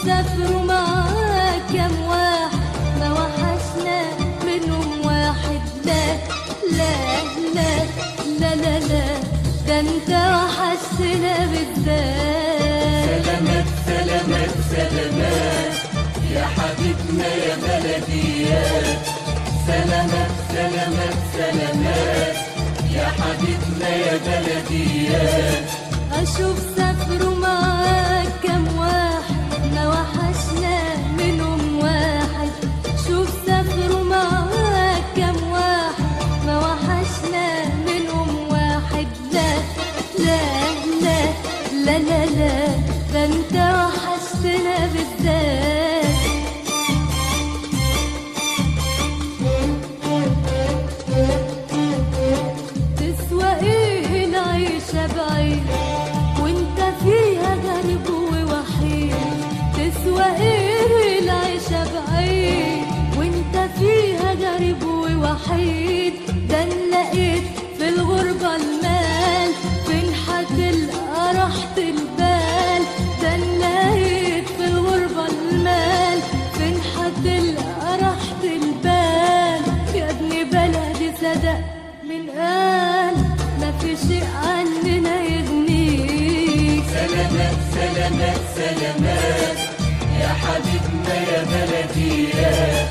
سافروا معاك كام واحد ما وحشنا منهم واحد. لا لا لا لا لا لا ده انت وحشتنا بالذات. سلامات سلامات سلامات يا حبيبنا يا بلديات. سلامات سلامات سلامات يا حبيبنا يا بلديات. أشوف سافروا معاك كام واحد ما وحشنا منهم واحد. شوف سافروا معاك كام واحد ما وحشنا منهم واحد. لا لا لا لا لا لا ده انت وحشتنا بالذات. تسوى ايه العيشة بعيد وانت فيها غريب ووحيد. تسوى ايه العيشة بعيد وانت فيها غريب ووحيد. ده لقيت في الغربة المال فين هتلقى راحة البال. ده لقيت في الغربة المال فين هتلقى راحة البال. يا ابن بلدي صدق من قال ما في شيء عننا يغنيك. سلامات سلامات سلامات يا حبيبنا يا بلديات.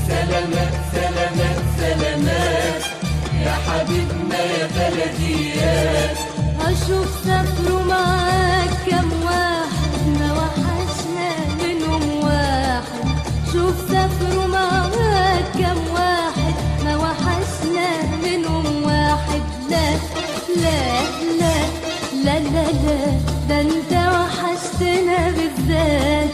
سلامات سلامات سلامات يا حبيبنا يا بلديات. أشوف سافروا معاك كام واحد ما وحشنا منهم واحد. شوف سافروا معاك كام واحد ما وحشنا منهم واحد. لا لا لا لا لا لا ده انت وحشتنا بالذات.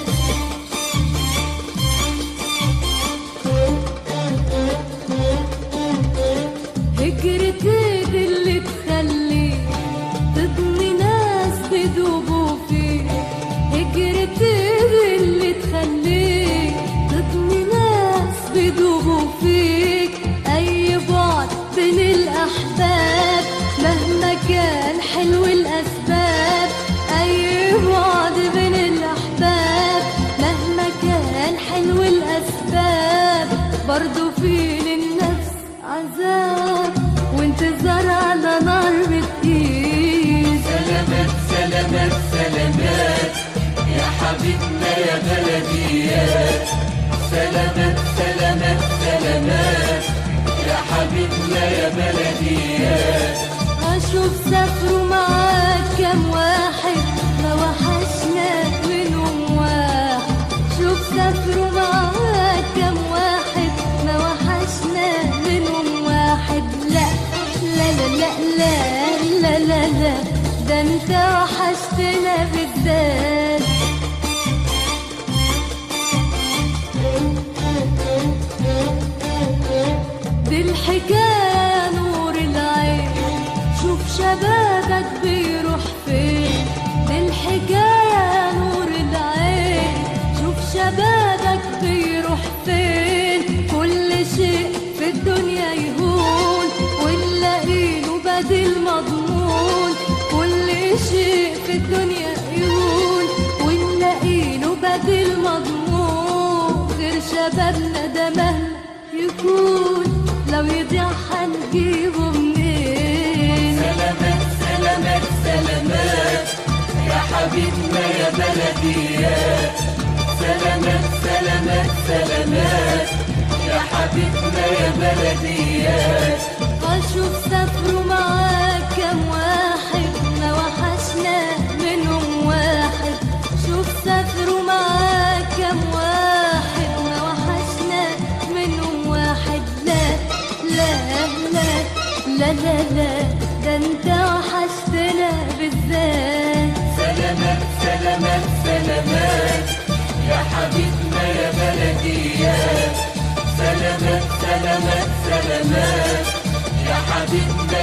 هجرتي دي اللي تخليك تضني ناس تدوبوا فيك. هجرتي دي اللي تخليك تضني ناس بيدوبوا فيك. أي بعد بين الأحباب مهما كان حلو الأسباب. أي بعد بين الأحباب مهما كان حلو الأسباب. برضو في للنفس عذاب وانتظار على نار بتقيل. سلامات سلامات سلامات يا حبيبنا يا بلديات. سلامات سلامات سلامات يا حبيبنا يا بلديات. أشوف سافروا معاك كام واحد ما وحشنا منهم واحد. شوف سافروا معاك كام واحد ما وحشنا منهم واحد. لا لا لا لا لا لا لا ده انت وحشتنا بالذات. دي الحكاية نور العين شوف شبابك بيروح فين. دي الحكاية نور العين شوف شبابك بيروح فين. كل شيء في الدنيا يهون الدنيا يهون ونلاقيله بديل مضمون غير شبابنا ده مهما يكون لو يضيع هنجيبه منين. سلامات سلامات سلامات يا حبيبنا يا بلديات. سلامات سلامات سلامات يا حبيبنا يا بلديات. أشوف سافروا معاك كام واحد ما وحشنا منهم واحد. شوف سافروا معاك كام واحد ما وحشنا منهم واحد. لا لا لا لا لا لا ده انت وحشتنا بالذات. سلامات سلامات سلامات يا حبيبنا يا بلديات. سلامات سلامات سلامات يا حبيبنا